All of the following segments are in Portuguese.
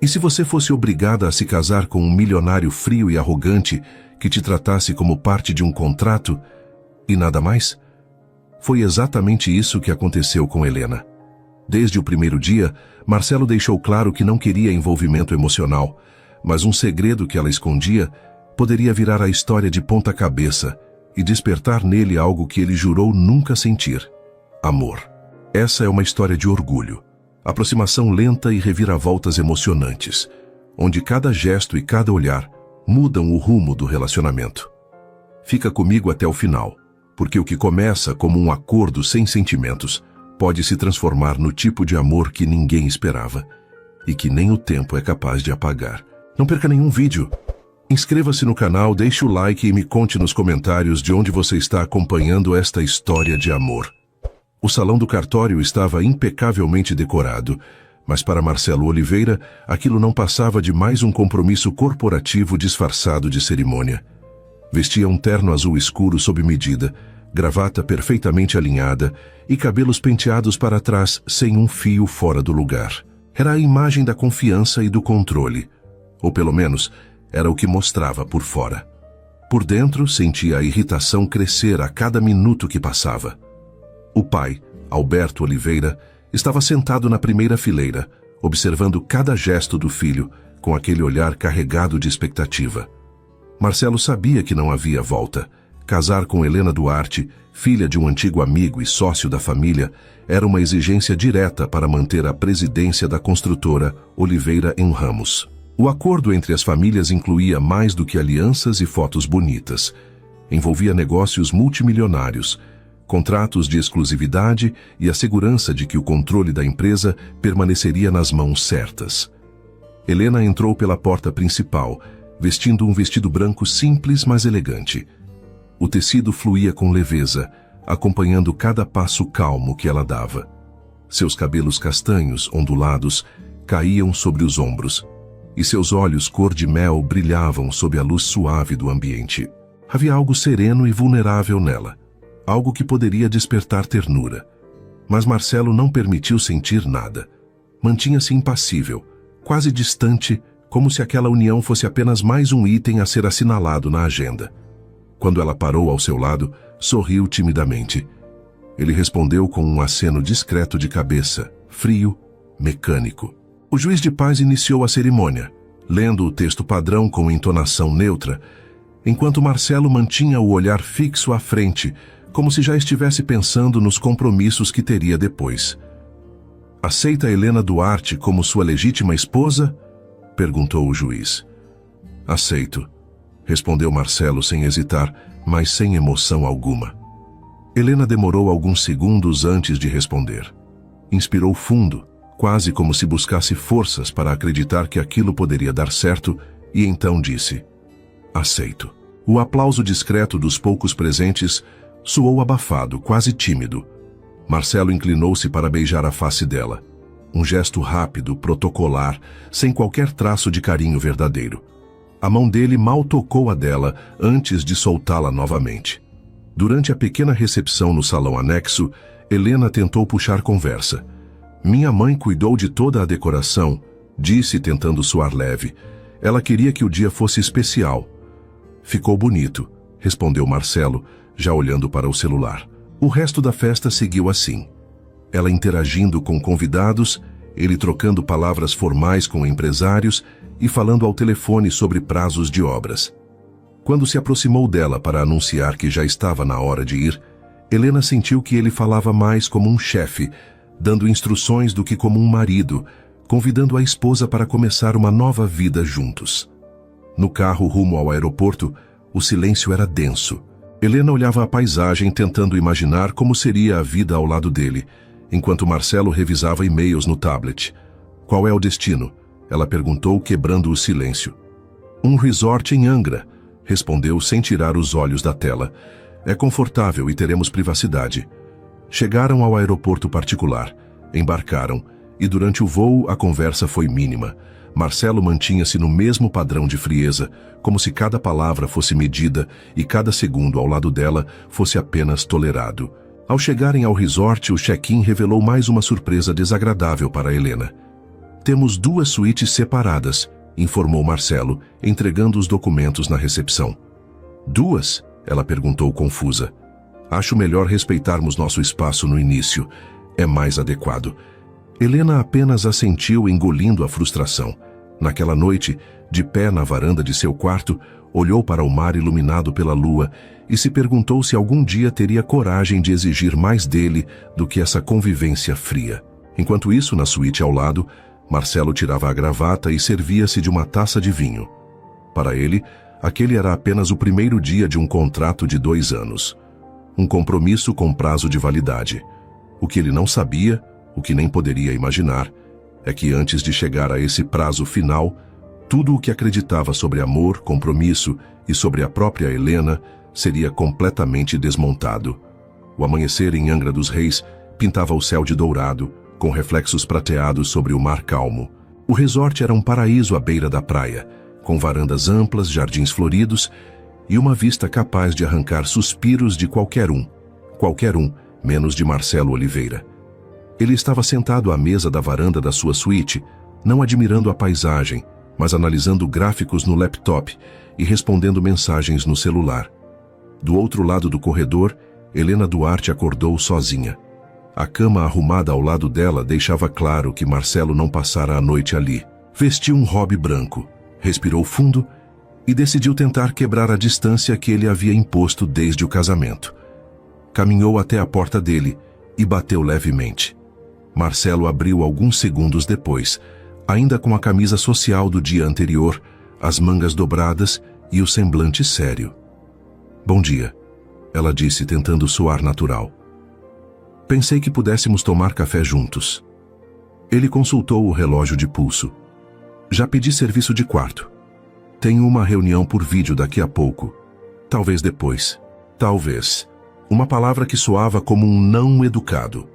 E se você fosse obrigada a se casar com um milionário frio e arrogante que te tratasse como parte de um contrato e nada mais? Foi exatamente isso que aconteceu com Helena. Desde o primeiro dia, Marcelo deixou claro que não queria envolvimento emocional, mas um segredo que ela escondia poderia virar a história de ponta cabeça e despertar nele algo que ele jurou nunca sentir: amor. Essa é uma história de orgulho, aproximação lenta e reviravoltas emocionantes, onde cada gesto e cada olhar mudam o rumo do relacionamento. Fica comigo até o final, porque o que começa como um acordo sem sentimentos pode se transformar no tipo de amor que ninguém esperava e que nem o tempo é capaz de apagar. Não perca nenhum vídeo. Inscreva-se no canal, deixe o like e me conte nos comentários de onde você está acompanhando esta história de amor. O salão do cartório estava impecavelmente decorado, mas para Marcelo Oliveira, aquilo não passava de mais um compromisso corporativo disfarçado de cerimônia. Vestia um terno azul escuro sob medida, gravata perfeitamente alinhada e cabelos penteados para trás sem um fio fora do lugar. Era a imagem da confiança e do controle, ou pelo menos era o que mostrava por fora. Por dentro, sentia a irritação crescer a cada minuto que passava. O pai, Alberto Oliveira, estava sentado na primeira fileira, observando cada gesto do filho com aquele olhar carregado de expectativa. Marcelo sabia que não havia volta. Casar com Helena Duarte, filha de um antigo amigo e sócio da família, era uma exigência direta para manter a presidência da construtora Oliveira em Ramos. O acordo entre as famílias incluía mais do que alianças e fotos bonitas. Envolvia negócios multimilionários, contratos de exclusividade e a segurança de que o controle da empresa permaneceria nas mãos certas. Helena entrou pela porta principal, vestindo um vestido branco simples, mas elegante. O tecido fluía com leveza, acompanhando cada passo calmo que ela dava. Seus cabelos castanhos, ondulados, caíam sobre os ombros, e seus olhos cor de mel brilhavam sob a luz suave do ambiente. Havia algo sereno e vulnerável nela, algo que poderia despertar ternura. Mas Marcelo não permitiu sentir nada. Mantinha-se impassível, quase distante, como se aquela união fosse apenas mais um item a ser assinalado na agenda. Quando ela parou ao seu lado, sorriu timidamente. Ele respondeu com um aceno discreto de cabeça, frio, mecânico. O juiz de paz iniciou a cerimônia, lendo o texto padrão com entonação neutra, enquanto Marcelo mantinha o olhar fixo à frente, como se já estivesse pensando nos compromissos que teria depois. «Aceita Helena Duarte como sua legítima esposa?» perguntou o juiz. «Aceito», respondeu Marcelo sem hesitar, mas sem emoção alguma. Helena demorou alguns segundos antes de responder. Inspirou fundo, quase como se buscasse forças para acreditar que aquilo poderia dar certo, e então disse: «Aceito». O aplauso discreto dos poucos presentes soou abafado, quase tímido. Marcelo inclinou-se para beijar a face dela. Um gesto rápido, protocolar, sem qualquer traço de carinho verdadeiro. A mão dele mal tocou a dela antes de soltá-la novamente. Durante a pequena recepção no salão anexo, Helena tentou puxar conversa. «Minha mãe cuidou de toda a decoração», disse tentando soar leve. «Ela queria que o dia fosse especial». «Ficou bonito», respondeu Marcelo, já olhando para o celular. O resto da festa seguiu assim. Ela interagindo com convidados, ele trocando palavras formais com empresários e falando ao telefone sobre prazos de obras. Quando se aproximou dela para anunciar que já estava na hora de ir, Helena sentiu que ele falava mais como um chefe, dando instruções do que como um marido, convidando a esposa para começar uma nova vida juntos. No carro rumo ao aeroporto, o silêncio era denso. Helena olhava a paisagem tentando imaginar como seria a vida ao lado dele, enquanto Marcelo revisava e-mails no tablet. «Qual é o destino?» ela perguntou, quebrando o silêncio. «Um resort em Angra», respondeu sem tirar os olhos da tela. «É confortável e teremos privacidade». Chegaram ao aeroporto particular, embarcaram, e durante o voo a conversa foi mínima. Marcelo mantinha-se no mesmo padrão de frieza, como se cada palavra fosse medida e cada segundo ao lado dela fosse apenas tolerado. Ao chegarem ao resort, o check-in revelou mais uma surpresa desagradável para Helena. Temos 2 suítes separadas, informou Marcelo, entregando os documentos na recepção. 2? Ela perguntou confusa. Acho melhor respeitarmos nosso espaço no início. É mais adequado. Helena apenas assentiu, engolindo a frustração. Naquela noite, de pé na varanda de seu quarto, olhou para o mar iluminado pela lua e se perguntou se algum dia teria coragem de exigir mais dele do que essa convivência fria. Enquanto isso, na suíte ao lado, Marcelo tirava a gravata e servia-se de uma taça de vinho. Para ele, aquele era apenas o primeiro dia de um contrato de 2 anos. Um compromisso com prazo de validade. O que ele não sabia, o que nem poderia imaginar, é que antes de chegar a esse prazo final, tudo o que acreditava sobre amor, compromisso e sobre a própria Helena seria completamente desmontado. O amanhecer em Angra dos Reis pintava o céu de dourado, com reflexos prateados sobre o mar calmo. O resort era um paraíso à beira da praia, com varandas amplas, jardins floridos e uma vista capaz de arrancar suspiros de qualquer um, menos de Marcelo Oliveira. Ele estava sentado à mesa da varanda da sua suíte, não admirando a paisagem, mas analisando gráficos no laptop e respondendo mensagens no celular. Do outro lado do corredor, Helena Duarte acordou sozinha. A cama arrumada ao lado dela deixava claro que Marcelo não passara a noite ali. Vestiu um robe branco, respirou fundo e decidiu tentar quebrar a distância que ele havia imposto desde o casamento. Caminhou até a porta dele e bateu levemente. Marcelo abriu alguns segundos depois, ainda com a camisa social do dia anterior, as mangas dobradas e o semblante sério. "Bom dia", ela disse, tentando soar natural. "Pensei que pudéssemos tomar café juntos." Ele consultou o relógio de pulso. "Já pedi serviço de quarto. Tenho uma reunião por vídeo daqui a pouco. Talvez depois." Talvez. Uma palavra que soava como um não educado.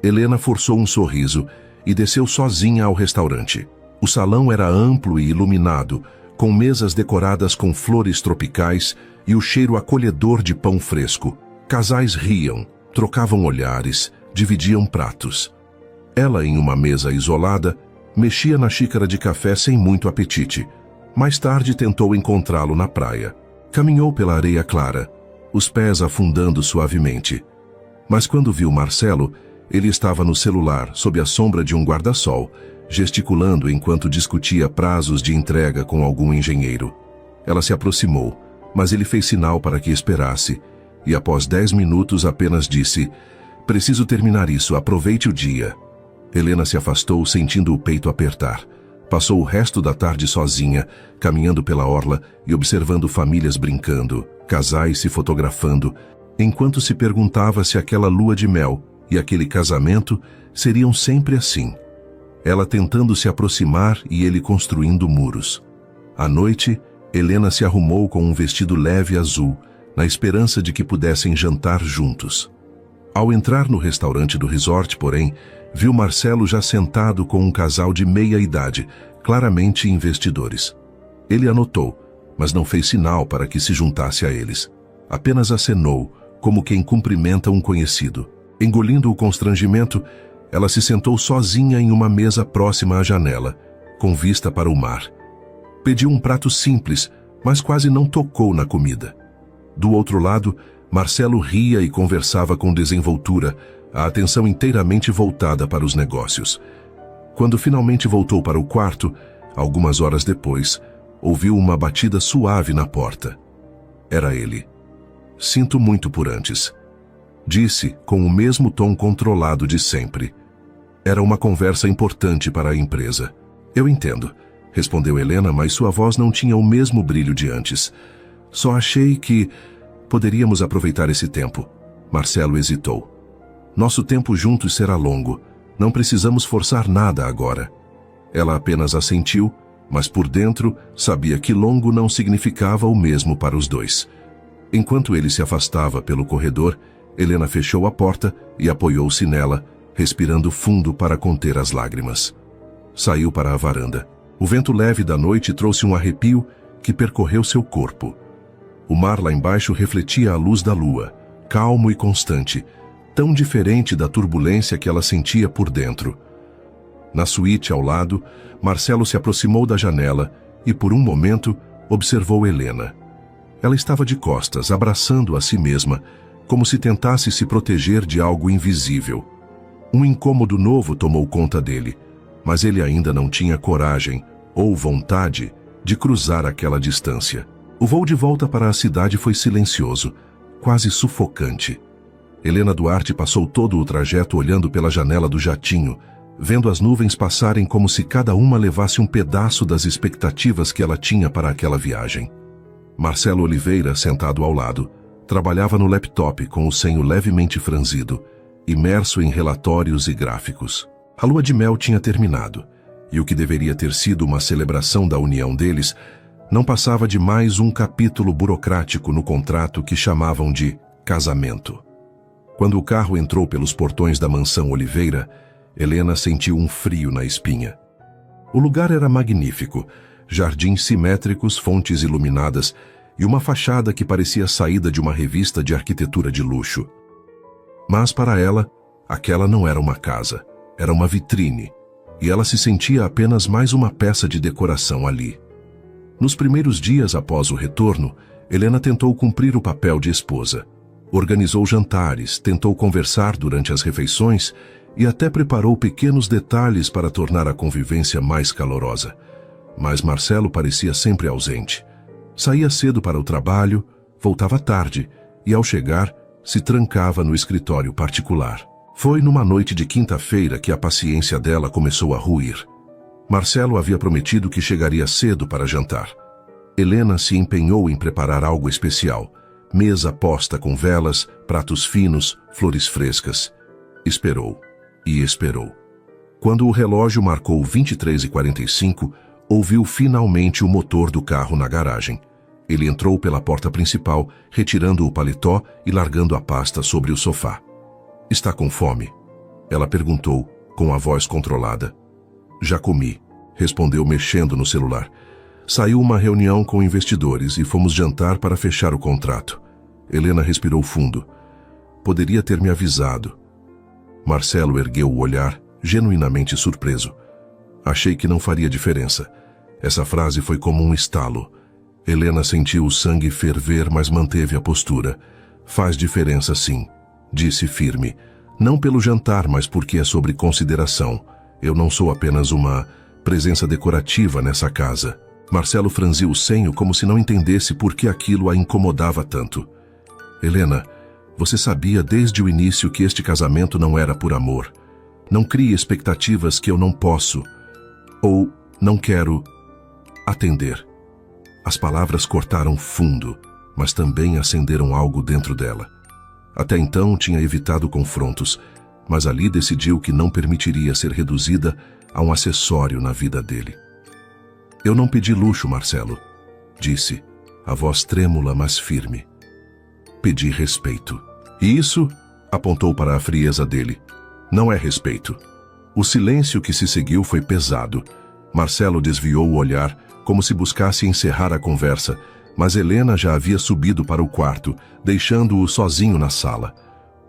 Helena forçou um sorriso e desceu sozinha ao restaurante. O salão era amplo e iluminado, com mesas decoradas com flores tropicais e o cheiro acolhedor de pão fresco. Casais riam, trocavam olhares, dividiam pratos. Ela, em uma mesa isolada, mexia na xícara de café sem muito apetite. Mais tarde tentou encontrá-lo na praia. Caminhou pela areia clara, os pés afundando suavemente. Mas quando viu Marcelo, ele estava no celular, sob a sombra de um guarda-sol, gesticulando enquanto discutia prazos de entrega com algum engenheiro. Ela se aproximou, mas ele fez sinal para que esperasse, e após 10 minutos apenas disse: "Preciso terminar isso, aproveite o dia." Helena se afastou, sentindo o peito apertar. Passou o resto da tarde sozinha, caminhando pela orla e observando famílias brincando, casais se fotografando, enquanto se perguntava se aquela lua de mel e aquele casamento seriam sempre assim. Ela tentando se aproximar e ele construindo muros. À noite, Helena se arrumou com um vestido leve azul, na esperança de que pudessem jantar juntos. Ao entrar no restaurante do resort, porém, viu Marcelo já sentado com um casal de meia-idade, claramente investidores. Ele anotou, mas não fez sinal para que se juntasse a eles. Apenas acenou, como quem cumprimenta um conhecido. Engolindo o constrangimento, ela se sentou sozinha em uma mesa próxima à janela, com vista para o mar. Pediu um prato simples, mas quase não tocou na comida. Do outro lado, Marcelo ria e conversava com desenvoltura, a atenção inteiramente voltada para os negócios. Quando finalmente voltou para o quarto, algumas horas depois, ouviu uma batida suave na porta. Era ele. "Sinto muito por antes", disse com o mesmo tom controlado de sempre. Era uma conversa importante para a empresa. "Eu entendo", respondeu Helena, mas sua voz não tinha o mesmo brilho de antes. "Só achei que poderíamos aproveitar esse tempo." Marcelo hesitou. "Nosso tempo juntos será longo. Não precisamos forçar nada agora." Ela apenas assentiu, mas por dentro sabia que longo não significava o mesmo para os dois. Enquanto ele se afastava pelo corredor, Helena fechou a porta e apoiou-se nela, respirando fundo para conter as lágrimas. Saiu para a varanda. O vento leve da noite trouxe um arrepio que percorreu seu corpo. O mar lá embaixo refletia a luz da lua, calmo e constante, tão diferente da turbulência que ela sentia por dentro. Na suíte ao lado, Marcelo se aproximou da janela e, por um momento, observou Helena. Ela estava de costas, abraçando a si mesma, como se tentasse se proteger de algo invisível. Um incômodo novo tomou conta dele, mas ele ainda não tinha coragem ou vontade de cruzar aquela distância. O voo de volta para a cidade foi silencioso, quase sufocante. Helena Duarte passou todo o trajeto olhando pela janela do jatinho, vendo as nuvens passarem como se cada uma levasse um pedaço das expectativas que ela tinha para aquela viagem. Marcelo Oliveira, sentado ao lado, trabalhava no laptop com o senho levemente franzido, imerso em relatórios e gráficos. A lua de mel tinha terminado, e o que deveria ter sido uma celebração da união deles não passava de mais um capítulo burocrático no contrato que chamavam de casamento. Quando o carro entrou pelos portões da mansão Oliveira, Helena sentiu um frio na espinha. O lugar era magnífico, jardins simétricos, fontes iluminadas e uma fachada que parecia saída de uma revista de arquitetura de luxo. Mas para ela, aquela não era uma casa, era uma vitrine, e ela se sentia apenas mais uma peça de decoração ali. Nos primeiros dias após o retorno, Helena tentou cumprir o papel de esposa. Organizou jantares, tentou conversar durante as refeições e até preparou pequenos detalhes para tornar a convivência mais calorosa. Mas Marcelo parecia sempre ausente. Saía cedo para o trabalho, voltava tarde e, ao chegar, se trancava no escritório particular. Foi numa noite de quinta-feira que a paciência dela começou a ruir. Marcelo havia prometido que chegaria cedo para jantar. Helena se empenhou em preparar algo especial. Mesa posta com velas, pratos finos, flores frescas. Esperou. E esperou. Quando o relógio marcou 23h45, ouviu finalmente o motor do carro na garagem. Ele entrou pela porta principal, retirando o paletó e largando a pasta sobre o sofá. "Está com fome?" Ela perguntou, com a voz controlada. "Já comi", respondeu mexendo no celular. "Saiu uma reunião com investidores e fomos jantar para fechar o contrato." Helena respirou fundo. "Poderia ter me avisado." Marcelo ergueu o olhar, genuinamente surpreso. "Achei que não faria diferença." Essa frase foi como um estalo. Helena sentiu o sangue ferver, mas manteve a postura. "Faz diferença, sim", disse firme. "Não pelo jantar, mas porque é sobre consideração. Eu não sou apenas uma presença decorativa nessa casa." Marcelo franziu o senho como se não entendesse por que aquilo a incomodava tanto. "Helena, você sabia desde o início que este casamento não era por amor. Não crie expectativas que eu não posso, ou não quero, atender." As palavras cortaram fundo, mas também acenderam algo dentro dela. Até então tinha evitado confrontos, mas ali decidiu que não permitiria ser reduzida a um acessório na vida dele. "Eu não pedi luxo, Marcelo", disse, a voz trêmula, mas firme. "Pedi respeito." "E isso", apontou para a frieza dele, "não é respeito." O silêncio que se seguiu foi pesado. Marcelo desviou o olhar, como se buscasse encerrar a conversa, mas Helena já havia subido para o quarto, deixando-o sozinho na sala.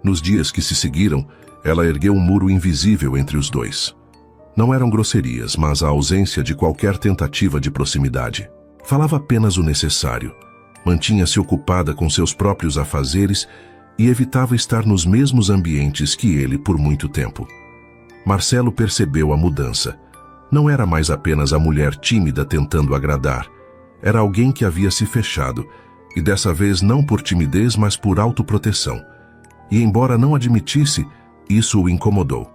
Nos dias que se seguiram, ela ergueu um muro invisível entre os dois. Não eram grosserias, mas a ausência de qualquer tentativa de proximidade. Falava apenas o necessário. Mantinha-se ocupada com seus próprios afazeres e evitava estar nos mesmos ambientes que ele por muito tempo. Marcelo percebeu a mudança. Não era mais apenas a mulher tímida tentando agradar. Era alguém que havia se fechado, e dessa vez não por timidez, mas por autoproteção. E embora não admitisse, isso o incomodou.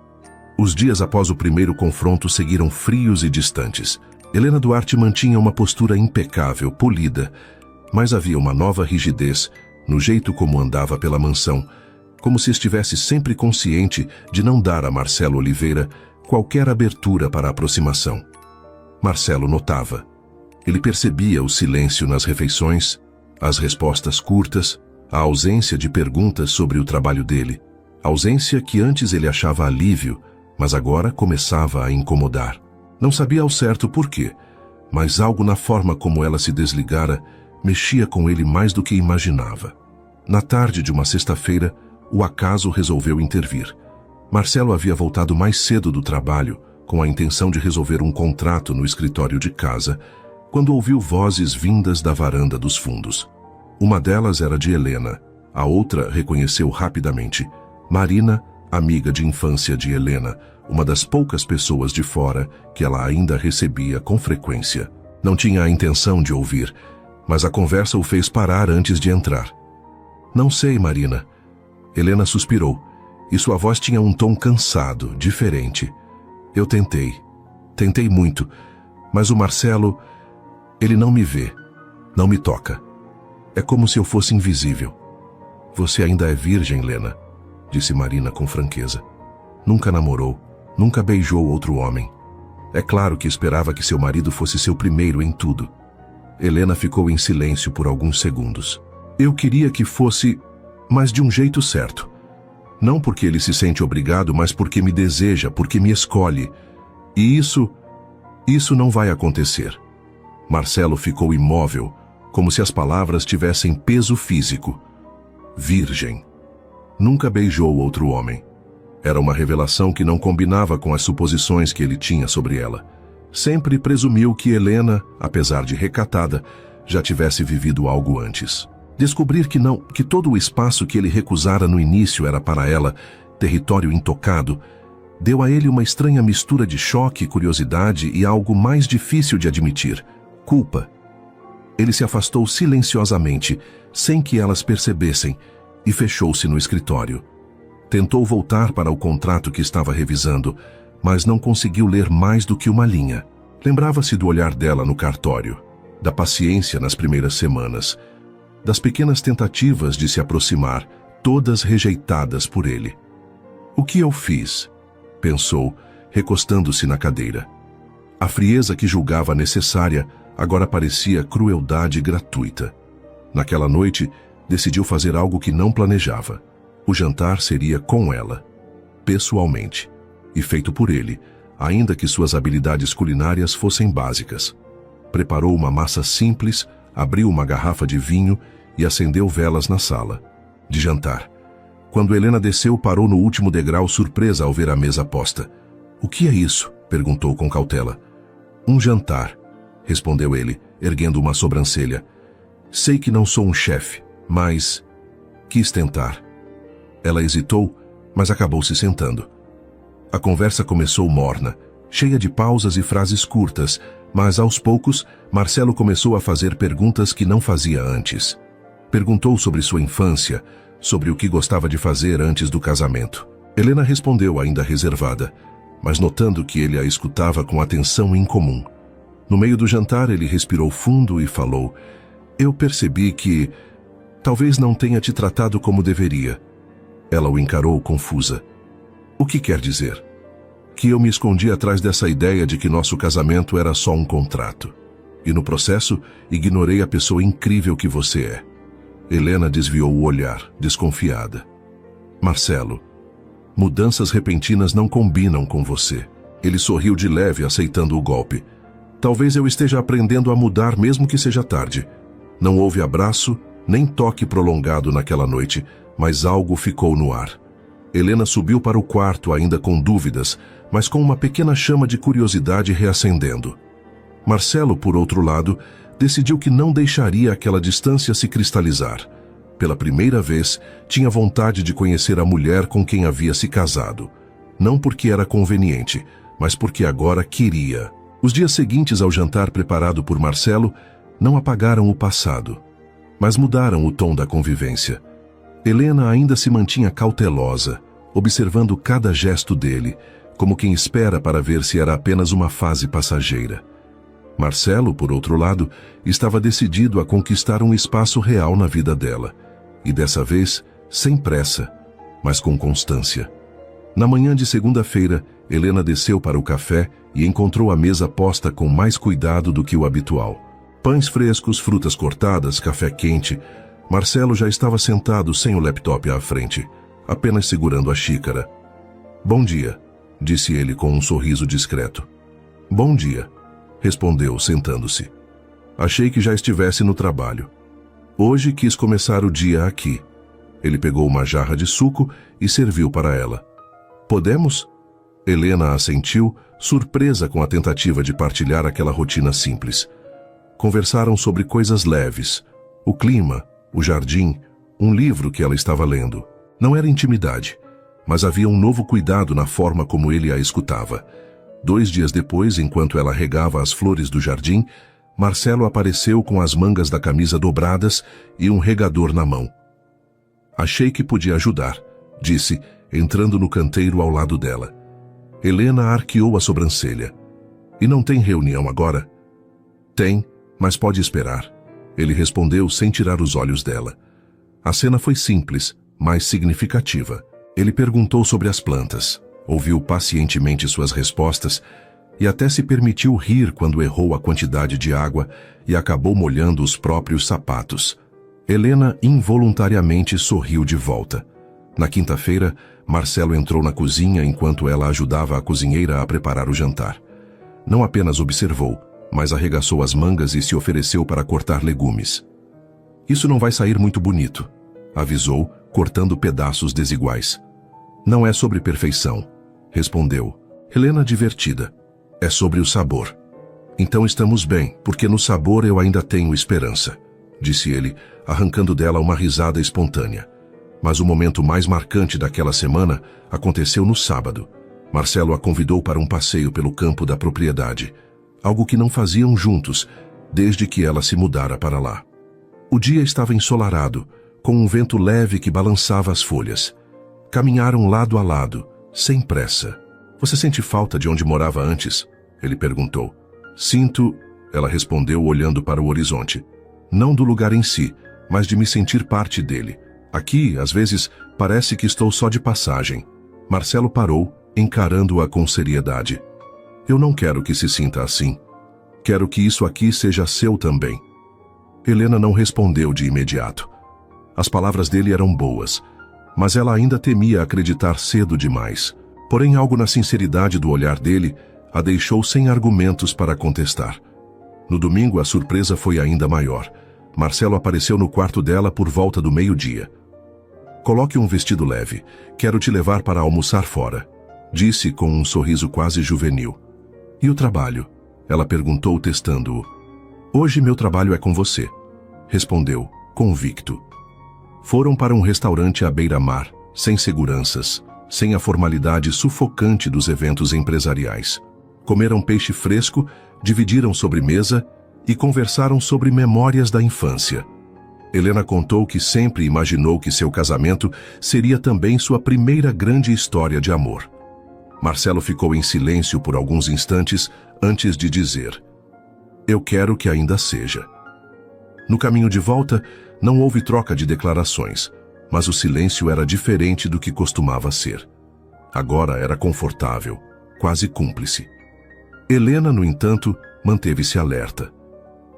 Os dias após o primeiro confronto seguiram frios e distantes. Helena Duarte mantinha uma postura impecável, polida, mas havia uma nova rigidez no jeito como andava pela mansão, como se estivesse sempre consciente de não dar a Marcelo Oliveira qualquer abertura para aproximação. Marcelo notava. Ele percebia o silêncio nas refeições, as respostas curtas, a ausência de perguntas sobre o trabalho dele, ausência que antes ele achava alívio, mas agora começava a incomodar. Não sabia ao certo por quê, mas algo na forma como ela se desligara mexia com ele mais do que imaginava. Na tarde de uma sexta-feira, o acaso resolveu intervir. Marcelo havia voltado mais cedo do trabalho, com a intenção de resolver um contrato no escritório de casa, quando ouviu vozes vindas da varanda dos fundos. Uma delas era de Helena, a outra reconheceu rapidamente. Marina, amiga de infância de Helena, uma das poucas pessoas de fora que ela ainda recebia com frequência. Não tinha a intenção de ouvir, mas a conversa o fez parar antes de entrar. Não sei, Marina. Helena suspirou, e sua voz tinha um tom cansado, diferente. Eu tentei muito, mas o Marcelo, ele não me vê, não me toca. É como se eu fosse invisível. Você ainda é virgem, Lena, disse Marina com franqueza. Nunca namorou, nunca beijou outro homem. É claro que esperava que seu marido fosse seu primeiro em tudo. Helena ficou em silêncio por alguns segundos. Eu queria que fosse, mas de um jeito certo. Não porque ele se sente obrigado, mas porque me deseja, porque me escolhe. E isso não vai acontecer. Marcelo ficou imóvel, como se as palavras tivessem peso físico. Virgem. Nunca beijou outro homem. Era uma revelação que não combinava com as suposições que ele tinha sobre ela. Sempre presumiu que Helena, apesar de recatada, já tivesse vivido algo antes. Descobrir que não, que todo o espaço que ele recusara no início era para ela, território intocado, deu a ele uma estranha mistura de choque, curiosidade e algo mais difícil de admitir: culpa. Ele se afastou silenciosamente, sem que elas percebessem, e fechou-se no escritório. Tentou voltar para o contrato que estava revisando, mas não conseguiu ler mais do que uma linha. Lembrava-se do olhar dela no cartório, da paciência nas primeiras semanas, das pequenas tentativas de se aproximar, todas rejeitadas por ele. O que eu fiz? Pensou, recostando-se na cadeira. A frieza que julgava necessária agora parecia crueldade gratuita. Naquela noite, decidiu fazer algo que não planejava. O jantar seria com ela, pessoalmente, e feito por ele, ainda que suas habilidades culinárias fossem básicas. Preparou uma massa simples, abriu uma garrafa de vinho e acendeu velas na sala de jantar. Quando Helena desceu, parou no último degrau, surpresa ao ver a mesa posta. "O que é isso?" perguntou com cautela. "Um jantar", respondeu ele, erguendo uma sobrancelha. "Sei que não sou um chefe, mas quis tentar." Ela hesitou, mas acabou se sentando. A conversa começou morna, cheia de pausas e frases curtas, mas aos poucos, Marcelo começou a fazer perguntas que não fazia antes. Perguntou sobre sua infância, sobre o que gostava de fazer antes do casamento. Helena respondeu ainda reservada, mas notando que ele a escutava com atenção incomum. No meio do jantar, ele respirou fundo e falou: "Eu percebi que talvez não tenha te tratado como deveria." Ela o encarou confusa. "O que quer dizer?" "Que eu me escondi atrás dessa ideia de que nosso casamento era só um contrato. E no processo, ignorei a pessoa incrível que você é." Helena desviou o olhar, desconfiada. "Marcelo, mudanças repentinas não combinam com você." Ele sorriu de leve, aceitando o golpe. "Talvez eu esteja aprendendo a mudar, mesmo que seja tarde." Não houve abraço, nem toque prolongado naquela noite, mas algo ficou no ar. Helena subiu para o quarto, ainda com dúvidas, mas com uma pequena chama de curiosidade reacendendo. Marcelo, por outro lado, decidiu que não deixaria aquela distância se cristalizar. Pela primeira vez, tinha vontade de conhecer a mulher com quem havia se casado. Não porque era conveniente, mas porque agora queria. Os dias seguintes ao jantar preparado por Marcelo não apagaram o passado, mas mudaram o tom da convivência. Helena ainda se mantinha cautelosa, observando cada gesto dele, como quem espera para ver se era apenas uma fase passageira. Marcelo, por outro lado, estava decidido a conquistar um espaço real na vida dela, e dessa vez, sem pressa, mas com constância. Na manhã de segunda-feira, Helena desceu para o café e encontrou a mesa posta com mais cuidado do que o habitual. Pães frescos, frutas cortadas, café quente. Marcelo já estava sentado sem o laptop à frente, apenas segurando a xícara. "Bom dia", disse ele com um sorriso discreto. "Bom dia", respondeu, sentando-se. "Achei que já estivesse no trabalho. Hoje quis começar o dia aqui." Ele pegou uma jarra de suco e serviu para ela. "Podemos?" Helena assentiu, surpresa com a tentativa de partilhar aquela rotina simples. Conversaram sobre coisas leves, o clima, o jardim, um livro que ela estava lendo. Não era intimidade, mas havia um novo cuidado na forma como ele a escutava. 2 dias depois, enquanto ela regava as flores do jardim, Marcelo apareceu com as mangas da camisa dobradas e um regador na mão. Achei que podia ajudar, disse, entrando no canteiro ao lado dela. Helena arqueou a sobrancelha. E não tem reunião agora? Tem, mas pode esperar. Ele respondeu sem tirar os olhos dela. A cena foi simples, mas significativa. Ele perguntou sobre as plantas, ouviu pacientemente suas respostas e até se permitiu rir quando errou a quantidade de água e acabou molhando os próprios sapatos. Helena involuntariamente sorriu de volta. Na quinta-feira, Marcelo entrou na cozinha enquanto ela ajudava a cozinheira a preparar o jantar. Não apenas observou, mas arregaçou as mangas e se ofereceu para cortar legumes. Isso não vai sair muito bonito, avisou, cortando pedaços desiguais. Não é sobre perfeição, respondeu. Helena divertida. É sobre o sabor. Então estamos bem, porque no sabor eu ainda tenho esperança, disse ele, arrancando dela uma risada espontânea. Mas o momento mais marcante daquela semana aconteceu no sábado. Marcelo a convidou para um passeio pelo campo da propriedade, algo que não faziam juntos, desde que ela se mudara para lá. O dia estava ensolarado, com um vento leve que balançava as folhas. Caminharam lado a lado, sem pressa. Você sente falta de onde morava antes? Ele perguntou. Sinto, ela respondeu olhando para o horizonte. Não do lugar em si, mas de me sentir parte dele. Aqui, às vezes, parece que estou só de passagem. Marcelo parou, encarando-a com seriedade. Eu não quero que se sinta assim. Quero que isso aqui seja seu também. Helena não respondeu de imediato. As palavras dele eram boas, mas ela ainda temia acreditar cedo demais. Porém, algo na sinceridade do olhar dele a deixou sem argumentos para contestar. No domingo, a surpresa foi ainda maior. Marcelo apareceu no quarto dela por volta do meio-dia. Coloque um vestido leve. Quero te levar para almoçar fora, disse com um sorriso quase juvenil. E o trabalho? Ela perguntou, testando-o. Hoje meu trabalho é com você, respondeu, convicto. Foram para um restaurante à beira-mar, sem seguranças, sem a formalidade sufocante dos eventos empresariais. Comeram peixe fresco, dividiram sobremesa e conversaram sobre memórias da infância. Helena contou que sempre imaginou que seu casamento seria também sua primeira grande história de amor. Marcelo ficou em silêncio por alguns instantes antes de dizer: eu quero que ainda seja. No caminho de volta, não houve troca de declarações, mas o silêncio era diferente do que costumava ser. Agora era confortável, quase cúmplice. Helena, no entanto, manteve-se alerta.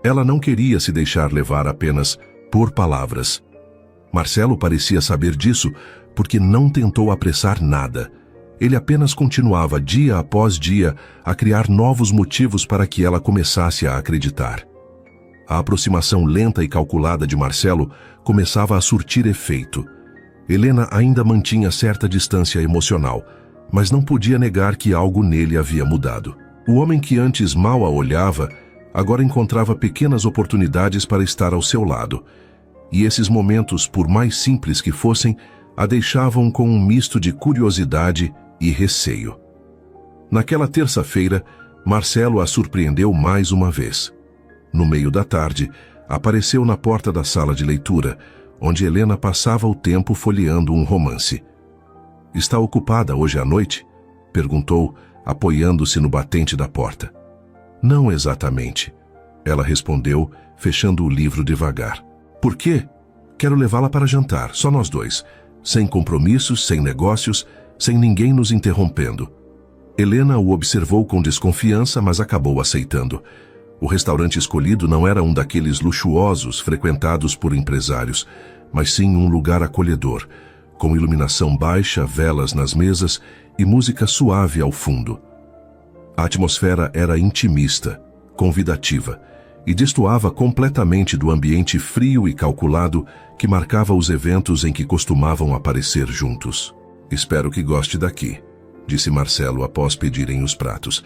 Ela não queria se deixar levar apenas por palavras. Marcelo parecia saber disso porque não tentou apressar nada. Ele apenas continuava dia após dia a criar novos motivos para que ela começasse a acreditar. A aproximação lenta e calculada de Marcelo começava a surtir efeito. Helena ainda mantinha certa distância emocional, mas não podia negar que algo nele havia mudado. O homem que antes mal a olhava, agora encontrava pequenas oportunidades para estar ao seu lado. E esses momentos, por mais simples que fossem, a deixavam com um misto de curiosidade e receio. Naquela terça-feira, Marcelo a surpreendeu mais uma vez. No meio da tarde, apareceu na porta da sala de leitura, onde Helena passava o tempo folheando um romance. Está ocupada hoje à noite? Perguntou, apoiando-se no batente da porta. Não exatamente, ela respondeu, fechando o livro devagar. Por quê? Quero levá-la para jantar, só nós dois, sem compromissos, sem negócios, sem ninguém nos interrompendo. Helena o observou com desconfiança, mas acabou aceitando. O restaurante escolhido não era um daqueles luxuosos frequentados por empresários, mas sim um lugar acolhedor, com iluminação baixa, velas nas mesas e música suave ao fundo. A atmosfera era intimista, convidativa, e destoava completamente do ambiente frio e calculado que marcava os eventos em que costumavam aparecer juntos. Espero que goste daqui, disse Marcelo após pedirem os pratos.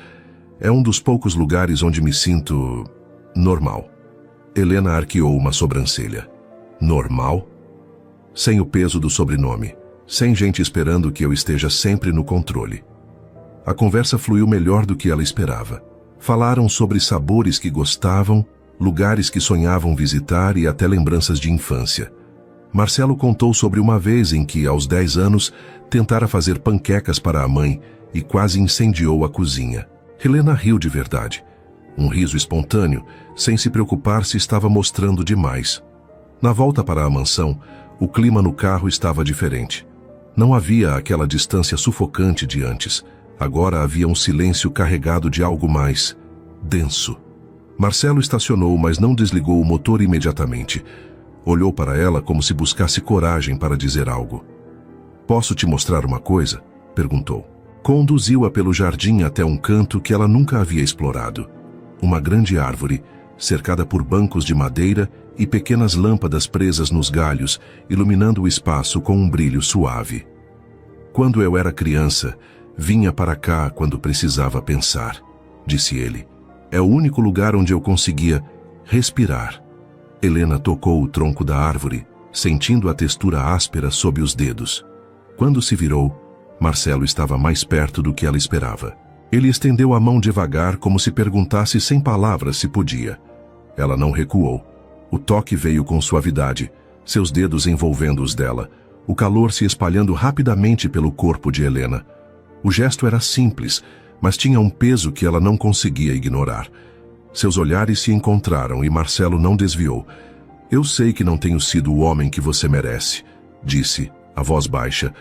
É um dos poucos lugares onde me sinto normal. Helena arqueou uma sobrancelha. Normal? Sem o peso do sobrenome, sem gente esperando que eu esteja sempre no controle. A conversa fluiu melhor do que ela esperava. Falaram sobre sabores que gostavam, lugares que sonhavam visitar e até lembranças de infância. Marcelo contou sobre uma vez em que, aos 10 anos, tentara fazer panquecas para a mãe e quase incendiou a cozinha. Helena riu de verdade. Um riso espontâneo, sem se preocupar se estava mostrando demais. Na volta para a mansão, o clima no carro estava diferente. Não havia aquela distância sufocante de antes. Agora havia um silêncio carregado de algo mais denso. Marcelo estacionou, mas não desligou o motor imediatamente. Olhou para ela como se buscasse coragem para dizer algo. "Posso te mostrar uma coisa?" perguntou. Conduziu-a pelo jardim até um canto que ela nunca havia explorado. Uma grande árvore, cercada por bancos de madeira e pequenas lâmpadas presas nos galhos, iluminando o espaço com um brilho suave. "Quando eu era criança, vinha para cá quando precisava pensar", disse ele. "É o único lugar onde eu conseguia respirar." Helena tocou o tronco da árvore, sentindo a textura áspera sob os dedos. Quando se virou, Marcelo estava mais perto do que ela esperava. Ele estendeu a mão devagar, como se perguntasse sem palavras se podia. Ela não recuou. O toque veio com suavidade, seus dedos envolvendo os dela, o calor se espalhando rapidamente pelo corpo de Helena. O gesto era simples, mas tinha um peso que ela não conseguia ignorar. Seus olhares se encontraram e Marcelo não desviou. "Eu sei que não tenho sido o homem que você merece", disse, a voz baixa,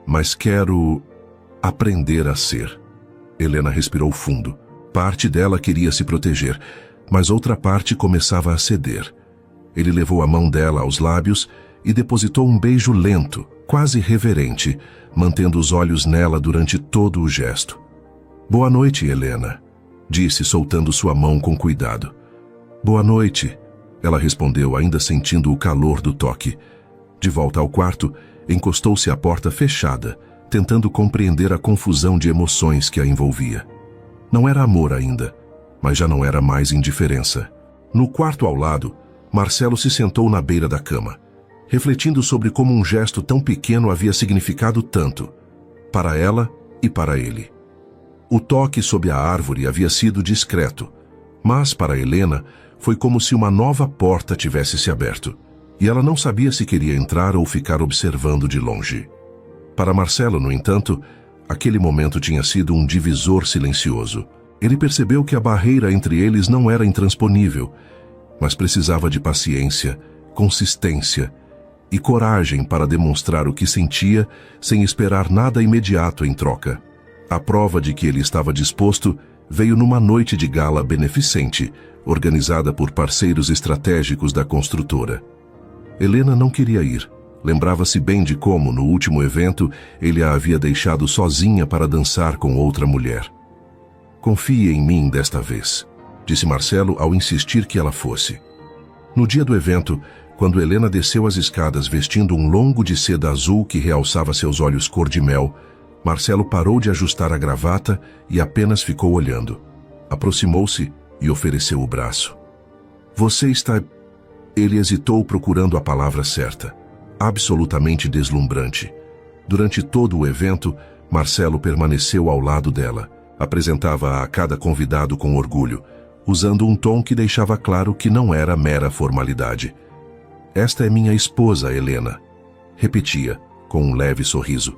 "mas quero aprender a ser." Helena respirou fundo. Parte dela queria se proteger, mas outra parte começava a ceder. Ele levou a mão dela aos lábios e depositou um beijo lento, quase reverente, mantendo os olhos nela durante todo o gesto. "Boa noite, Helena", disse, soltando sua mão com cuidado. "Boa noite", ela respondeu, ainda sentindo o calor do toque. De volta ao quarto, encostou-se à porta fechada, tentando compreender a confusão de emoções que a envolvia. Não era amor ainda, mas já não era mais indiferença. No quarto ao lado, Marcelo se sentou na beira da cama, refletindo sobre como um gesto tão pequeno havia significado tanto, para ela e para ele. O toque sob a árvore havia sido discreto, mas para Helena foi como se uma nova porta tivesse se aberto, e ela não sabia se queria entrar ou ficar observando de longe. Para Marcelo, no entanto, aquele momento tinha sido um divisor silencioso. Ele percebeu que a barreira entre eles não era intransponível, mas precisava de paciência, consistência e coragem para demonstrar o que sentia sem esperar nada imediato em troca. A prova de que ele estava disposto veio numa noite de gala beneficente, organizada por parceiros estratégicos da construtora. Helena não queria ir. Lembrava-se bem de como, no último evento, ele a havia deixado sozinha para dançar com outra mulher. "Confie em mim desta vez", disse Marcelo ao insistir que ela fosse. No dia do evento, quando Helena desceu as escadas vestindo um longo de seda azul que realçava seus olhos cor de mel, Marcelo parou de ajustar a gravata e apenas ficou olhando. Aproximou-se e ofereceu o braço. "Você está..." Ele hesitou procurando a palavra certa. Absolutamente deslumbrante. Durante todo o evento, Marcelo permaneceu ao lado dela. Apresentava-a a cada convidado com orgulho, usando um tom que deixava claro que não era mera formalidade. "Esta é minha esposa, Helena", repetia, com um leve sorriso.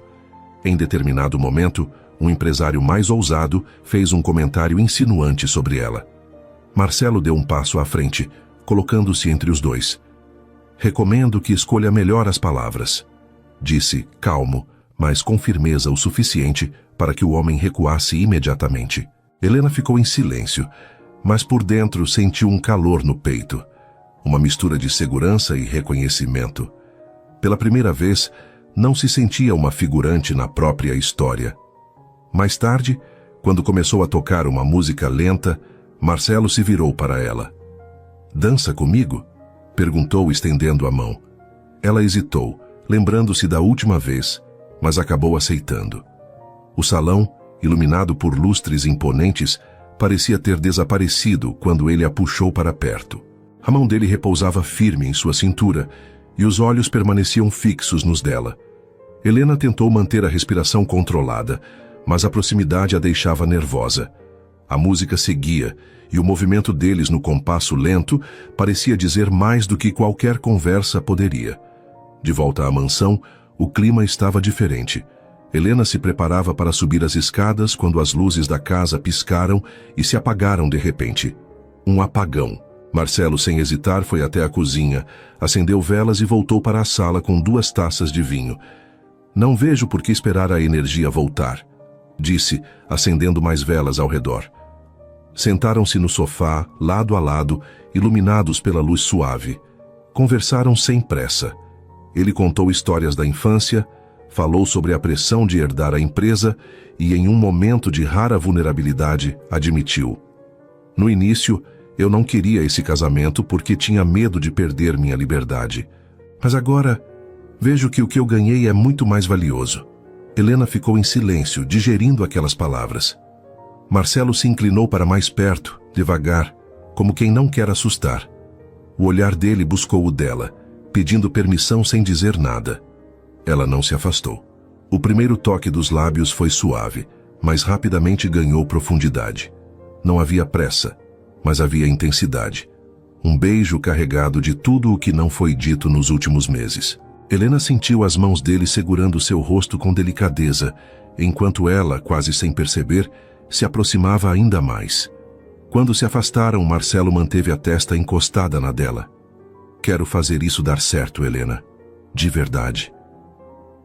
Em determinado momento, um empresário mais ousado fez um comentário insinuante sobre ela. Marcelo deu um passo à frente, colocando-se entre os dois. "Recomendo que escolha melhor as palavras", disse, calmo, mas com firmeza o suficiente para que o homem recuasse imediatamente. Helena ficou em silêncio, mas por dentro sentiu um calor no peito, uma mistura de segurança e reconhecimento. Pela primeira vez, não se sentia uma figurante na própria história. Mais tarde, quando começou a tocar uma música lenta, Marcelo se virou para ela. "Dança comigo?", perguntou estendendo a mão. Ela hesitou, lembrando-se da última vez, mas acabou aceitando. O salão, iluminado por lustres imponentes, parecia ter desaparecido quando ele a puxou para perto. A mão dele repousava firme em sua cintura e os olhos permaneciam fixos nos dela. Helena tentou manter a respiração controlada, mas a proximidade a deixava nervosa. A música seguia, e o movimento deles no compasso lento parecia dizer mais do que qualquer conversa poderia. De volta à mansão, o clima estava diferente. Helena se preparava para subir as escadas quando as luzes da casa piscaram e se apagaram de repente. Um apagão. Marcelo, sem hesitar, foi até a cozinha, acendeu velas e voltou para a sala com 2 taças de vinho. Não vejo por que esperar a energia voltar, disse, acendendo mais velas ao redor. Sentaram-se no sofá, lado a lado, iluminados pela luz suave. Conversaram sem pressa. Ele contou histórias da infância, falou sobre a pressão de herdar a empresa e, em um momento de rara vulnerabilidade, admitiu: no início, eu não queria esse casamento porque tinha medo de perder minha liberdade. Mas agora, vejo que o que eu ganhei é muito mais valioso. Helena ficou em silêncio, digerindo aquelas palavras. Marcelo se inclinou para mais perto, devagar, como quem não quer assustar. O olhar dele buscou o dela, pedindo permissão sem dizer nada. Ela não se afastou. O primeiro toque dos lábios foi suave, mas rapidamente ganhou profundidade. Não havia pressa, mas havia intensidade. Um beijo carregado de tudo o que não foi dito nos últimos meses. Helena sentiu as mãos dele segurando seu rosto com delicadeza, enquanto ela, quase sem perceber, se aproximava ainda mais. Quando se afastaram, Marcelo manteve a testa encostada na dela. Quero fazer isso dar certo, Helena. De verdade.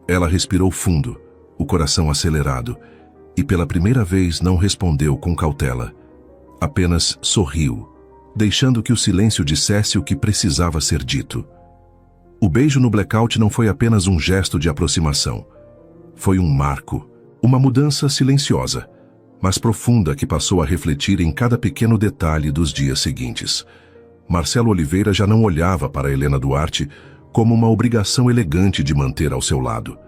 Ela respirou fundo, o coração acelerado, e pela primeira vez não respondeu com cautela. Apenas sorriu, deixando que o silêncio dissesse o que precisava ser dito. O beijo no blackout não foi apenas um gesto de aproximação. Foi um marco, uma mudança silenciosa, mas profunda, que passou a refletir em cada pequeno detalhe dos dias seguintes. Marcelo Oliveira já não olhava para Helena Duarte como uma obrigação elegante de manter ao seu lado.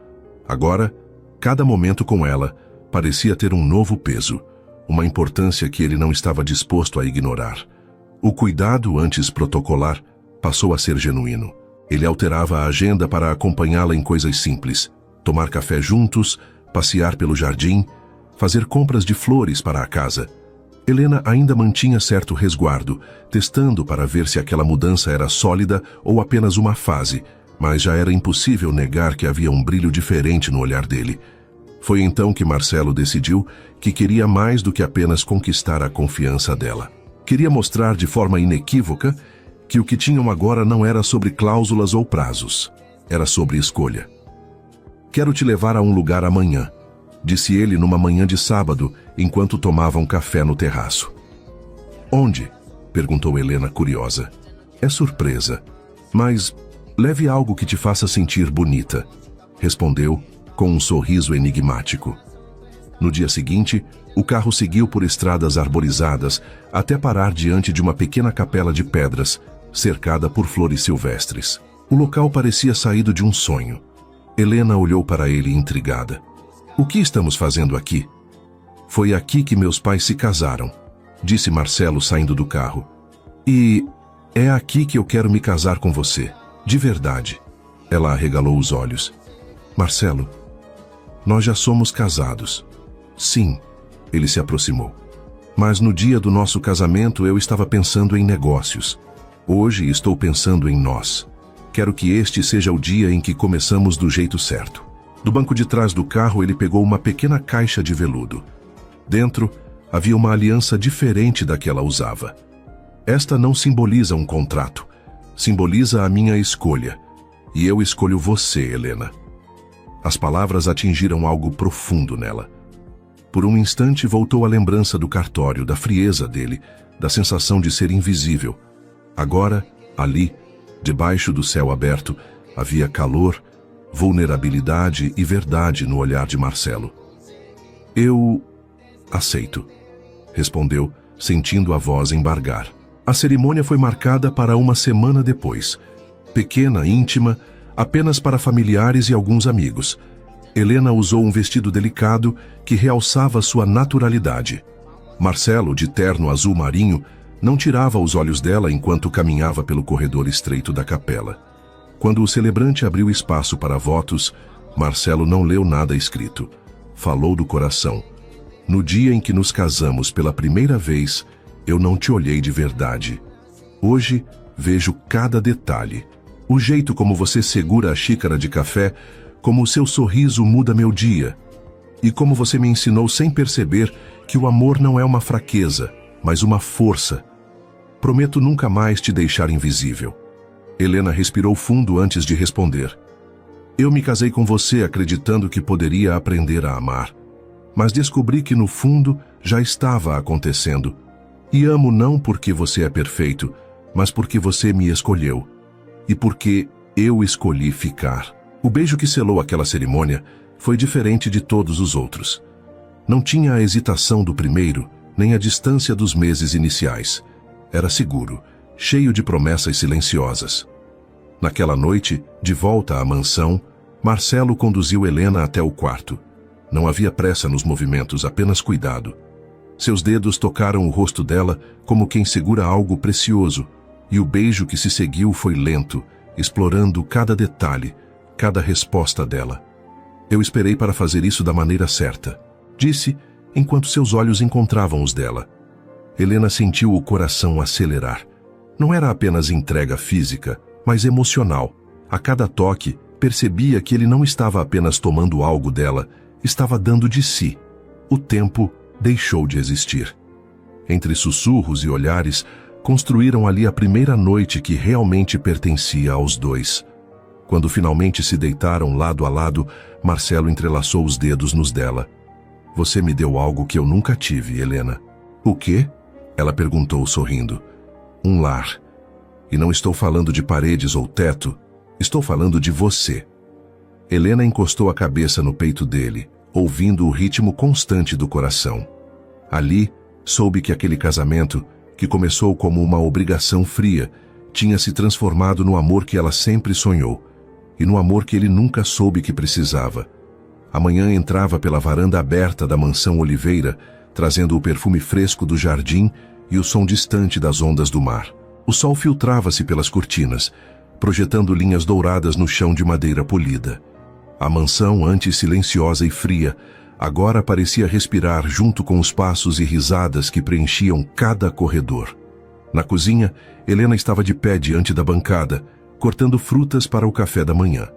Agora, cada momento com ela parecia ter um novo peso, uma importância que ele não estava disposto a ignorar. O cuidado, antes protocolar, passou a ser genuíno. Ele alterava a agenda para acompanhá-la em coisas simples: tomar café juntos, passear pelo jardim, fazer compras de flores para a casa. Helena ainda mantinha certo resguardo, testando para ver se aquela mudança era sólida ou apenas uma fase, mas já era impossível negar que havia um brilho diferente no olhar dele. Foi então que Marcelo decidiu que queria mais do que apenas conquistar a confiança dela. Queria mostrar de forma inequívoca que o que tinham agora não era sobre cláusulas ou prazos. Era sobre escolha. Quero te levar a um lugar amanhã, disse ele numa manhã de sábado, enquanto tomavam café no terraço. Onde? Perguntou Helena, curiosa. É surpresa, mas leve algo que te faça sentir bonita, respondeu, com um sorriso enigmático. No dia seguinte, o carro seguiu por estradas arborizadas até parar diante de uma pequena capela de pedras, cercada por flores silvestres. O local parecia saído de um sonho. Helena olhou para ele intrigada. O que estamos fazendo aqui? Foi aqui que meus pais se casaram, disse Marcelo saindo do carro. E é aqui que eu quero me casar com você, de verdade. Ela arregalou os olhos. Marcelo, nós já somos casados. Sim, ele se aproximou. Mas no dia do nosso casamento eu estava pensando em negócios. Hoje estou pensando em nós. Quero que este seja o dia em que começamos do jeito certo. Do banco de trás do carro ele pegou uma pequena caixa de veludo. Dentro havia uma aliança diferente da que ela usava. Esta não simboliza um contrato. Simboliza a minha escolha. E eu escolho você, Helena. As palavras atingiram algo profundo nela. Por um instante voltou a lembrança do cartório, da frieza dele, da sensação de ser invisível. Agora, ali, debaixo do céu aberto, havia calor, vulnerabilidade e verdade no olhar de Marcelo. Eu aceito, respondeu, sentindo a voz embargar. A cerimônia foi marcada para uma semana depois. Pequena, íntima, apenas para familiares e alguns amigos. Helena usou um vestido delicado que realçava sua naturalidade. Marcelo, de terno azul marinho, não tirava os olhos dela enquanto caminhava pelo corredor estreito da capela. Quando o celebrante abriu espaço para votos, Marcelo não leu nada escrito. Falou do coração. No dia em que nos casamos pela primeira vez, eu não te olhei de verdade. Hoje, vejo cada detalhe. O jeito como você segura a xícara de café, como o seu sorriso muda meu dia. E como você me ensinou sem perceber que o amor não é uma fraqueza, mas uma força. Prometo nunca mais te deixar invisível. Helena respirou fundo antes de responder. Eu me casei com você acreditando que poderia aprender a amar. Mas descobri que no fundo já estava acontecendo. E amo não porque você é perfeito, mas porque você me escolheu. E porque eu escolhi ficar. O beijo que selou aquela cerimônia foi diferente de todos os outros. Não tinha a hesitação do primeiro, nem a distância dos meses iniciais. Era seguro, cheio de promessas silenciosas. Naquela noite, de volta à mansão, Marcelo conduziu Helena até o quarto. Não havia pressa nos movimentos, apenas cuidado. Seus dedos tocaram o rosto dela como quem segura algo precioso, e o beijo que se seguiu foi lento, explorando cada detalhe, cada resposta dela. Eu esperei para fazer isso da maneira certa, disse, enquanto seus olhos encontravam os dela. Helena sentiu o coração acelerar. Não era apenas entrega física, mas emocional. A cada toque, percebia que ele não estava apenas tomando algo dela, estava dando de si. O tempo deixou de existir. Entre sussurros e olhares, construíram ali a primeira noite que realmente pertencia aos dois. Quando finalmente se deitaram lado a lado, Marcelo entrelaçou os dedos nos dela. Você me deu algo que eu nunca tive, Helena. O quê? Ela perguntou sorrindo. Um lar. E não estou falando de paredes ou teto, estou falando de você. Helena encostou a cabeça no peito dele, ouvindo o ritmo constante do coração. Ali, soube que aquele casamento, que começou como uma obrigação fria, tinha se transformado no amor que ela sempre sonhou, e no amor que ele nunca soube que precisava. A manhã entrava pela varanda aberta da mansão Oliveira, trazendo o perfume fresco do jardim e o som distante das ondas do mar. O sol filtrava-se pelas cortinas, projetando linhas douradas no chão de madeira polida. A mansão, antes silenciosa e fria, agora parecia respirar junto com os passos e risadas que preenchiam cada corredor. Na cozinha, Helena estava de pé diante da bancada, cortando frutas para o café da manhã.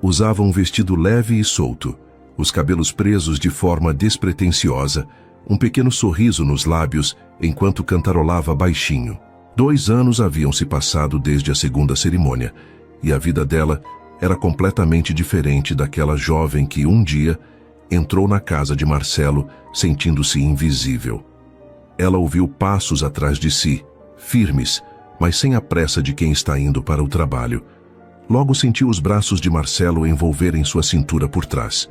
Usava um vestido leve e solto, os cabelos presos de forma despretensiosa, um pequeno sorriso nos lábios enquanto cantarolava baixinho. 2 anos haviam se passado desde a segunda cerimônia, e a vida dela era completamente diferente daquela jovem que um dia entrou na casa de Marcelo sentindo-se invisível. Ela ouviu passos atrás de si, firmes, mas sem a pressa de quem está indo para o trabalho. Logo sentiu os braços de Marcelo envolverem sua cintura por trás.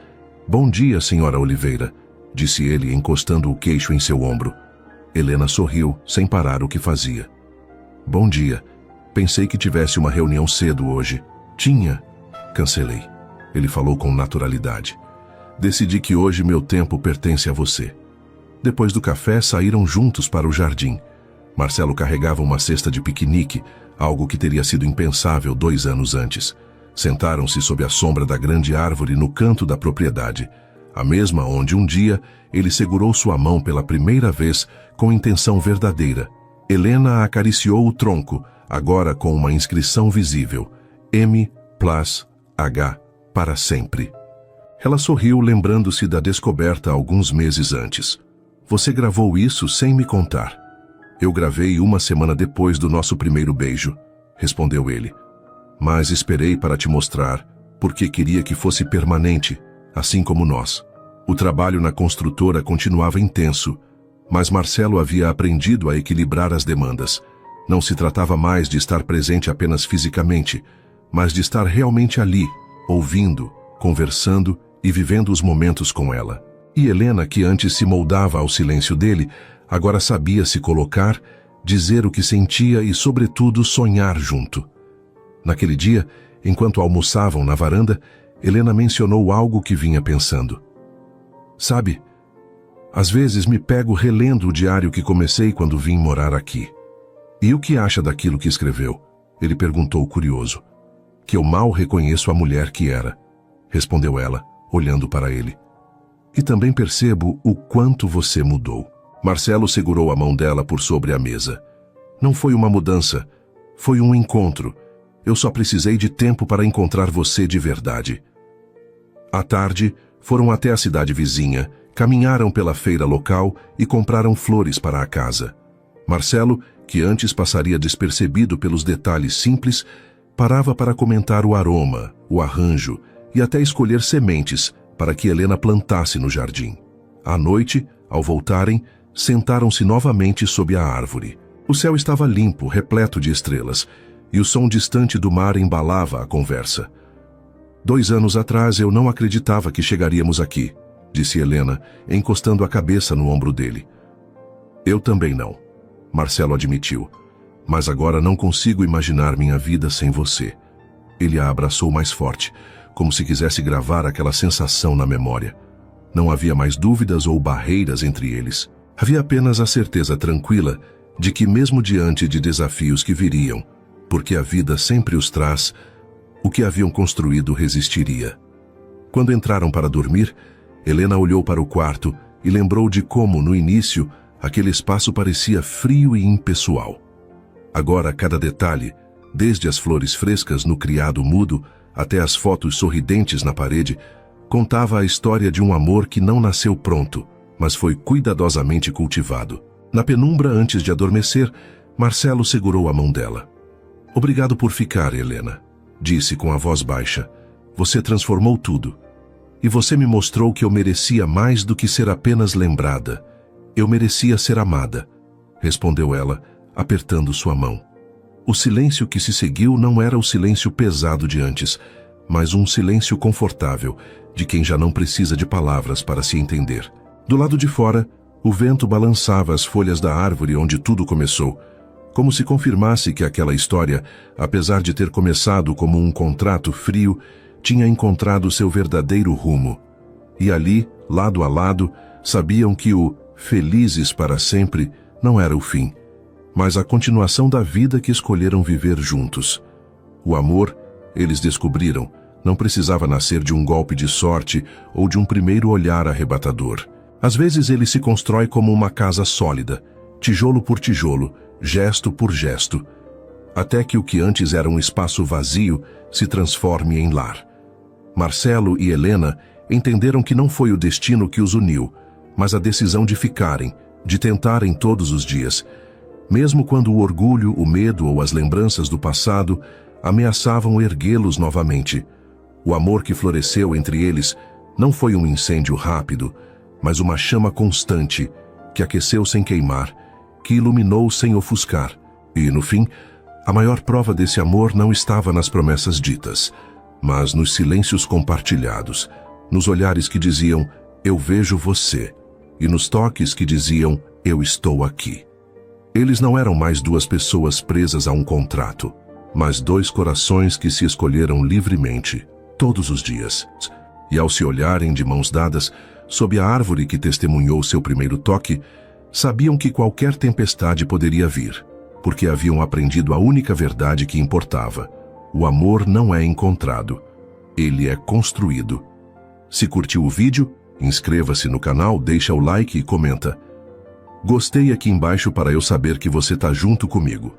Bom dia, senhora Oliveira, disse ele, encostando o queixo em seu ombro. Helena sorriu, sem parar o que fazia. Bom dia. Pensei que tivesse uma reunião cedo hoje. Tinha. Cancelei. Ele falou com naturalidade. Decidi que hoje meu tempo pertence a você. Depois do café, saíram juntos para o jardim. Marcelo carregava uma cesta de piquenique, algo que teria sido impensável 2 anos antes. Sentaram-se sob a sombra da grande árvore no canto da propriedade, a mesma onde um dia ele segurou sua mão pela primeira vez com intenção verdadeira. Helena acariciou o tronco, agora com uma inscrição visível: M+H para sempre. Ela sorriu, lembrando-se da descoberta alguns meses antes. Você gravou isso sem me contar. Eu gravei 1 semana depois do nosso primeiro beijo, respondeu ele. Mas esperei para te mostrar, porque queria que fosse permanente, assim como nós. O trabalho na construtora continuava intenso, mas Marcelo havia aprendido a equilibrar as demandas. Não se tratava mais de estar presente apenas fisicamente, mas de estar realmente ali, ouvindo, conversando e vivendo os momentos com ela. E Helena, que antes se moldava ao silêncio dele, agora sabia se colocar, dizer o que sentia e, sobretudo, sonhar junto. Naquele dia, enquanto almoçavam na varanda, Helena mencionou algo que vinha pensando. Sabe, às vezes me pego relendo o diário que comecei quando vim morar aqui. E o que acha daquilo que escreveu? Ele perguntou curioso. Que eu mal reconheço a mulher que era, respondeu ela, olhando para ele. E também percebo o quanto você mudou. Marcelo segurou a mão dela por sobre a mesa. Não foi uma mudança, foi um encontro. Eu só precisei de tempo para encontrar você de verdade. À tarde, foram até a cidade vizinha, caminharam pela feira local e compraram flores para a casa. Marcelo, que antes passaria despercebido pelos detalhes simples, parava para comentar o aroma, o arranjo e até escolher sementes para que Helena plantasse no jardim. À noite, ao voltarem, sentaram-se novamente sob a árvore. O céu estava limpo, repleto de estrelas, e o som distante do mar embalava a conversa. 2 anos atrás eu não acreditava que chegaríamos aqui, disse Helena, encostando a cabeça no ombro dele. Eu também não, Marcelo admitiu. Mas agora não consigo imaginar minha vida sem você. Ele a abraçou mais forte, como se quisesse gravar aquela sensação na memória. Não havia mais dúvidas ou barreiras entre eles. Havia apenas a certeza tranquila de que mesmo diante de desafios que viriam, porque a vida sempre os traz, o que haviam construído resistiria. Quando entraram para dormir, Helena olhou para o quarto e lembrou de como, no início, aquele espaço parecia frio e impessoal. Agora, cada detalhe, desde as flores frescas no criado mudo até as fotos sorridentes na parede, contava a história de um amor que não nasceu pronto, mas foi cuidadosamente cultivado. Na penumbra, antes de adormecer, Marcelo segurou a mão dela. Obrigado por ficar, Helena, disse com a voz baixa. Você transformou tudo. E você me mostrou que eu merecia mais do que ser apenas lembrada. Eu merecia ser amada, respondeu ela, apertando sua mão. O silêncio que se seguiu não era o silêncio pesado de antes, mas um silêncio confortável, de quem já não precisa de palavras para se entender. Do lado de fora, o vento balançava as folhas da árvore onde tudo começou, como se confirmasse que aquela história, apesar de ter começado como um contrato frio, tinha encontrado seu verdadeiro rumo. E ali, lado a lado, sabiam que o felizes para sempre não era o fim, mas a continuação da vida que escolheram viver juntos. O amor, eles descobriram, não precisava nascer de um golpe de sorte ou de um primeiro olhar arrebatador. Às vezes ele se constrói como uma casa sólida, tijolo por tijolo, gesto por gesto, até que o que antes era um espaço vazio se transforme em lar. Marcelo e Helena entenderam que não foi o destino que os uniu, mas a decisão de ficarem, de tentarem todos os dias, mesmo quando o orgulho, o medo ou as lembranças do passado ameaçavam erguê-los novamente. O amor que floresceu entre eles não foi um incêndio rápido, mas uma chama constante, que aqueceu sem queimar, que iluminou sem ofuscar. E, no fim, a maior prova desse amor não estava nas promessas ditas, mas nos silêncios compartilhados, nos olhares que diziam, eu vejo você, e nos toques que diziam, eu estou aqui. Eles não eram mais 2 pessoas presas a um contrato, mas 2 corações que se escolheram livremente, todos os dias. E ao se olharem de mãos dadas, sob a árvore que testemunhou seu primeiro toque, sabiam que qualquer tempestade poderia vir, porque haviam aprendido a única verdade que importava. O amor não é encontrado, ele é construído. Se curtiu o vídeo, inscreva-se no canal, deixa o like e comenta. Gostei aqui embaixo para eu saber que você está junto comigo.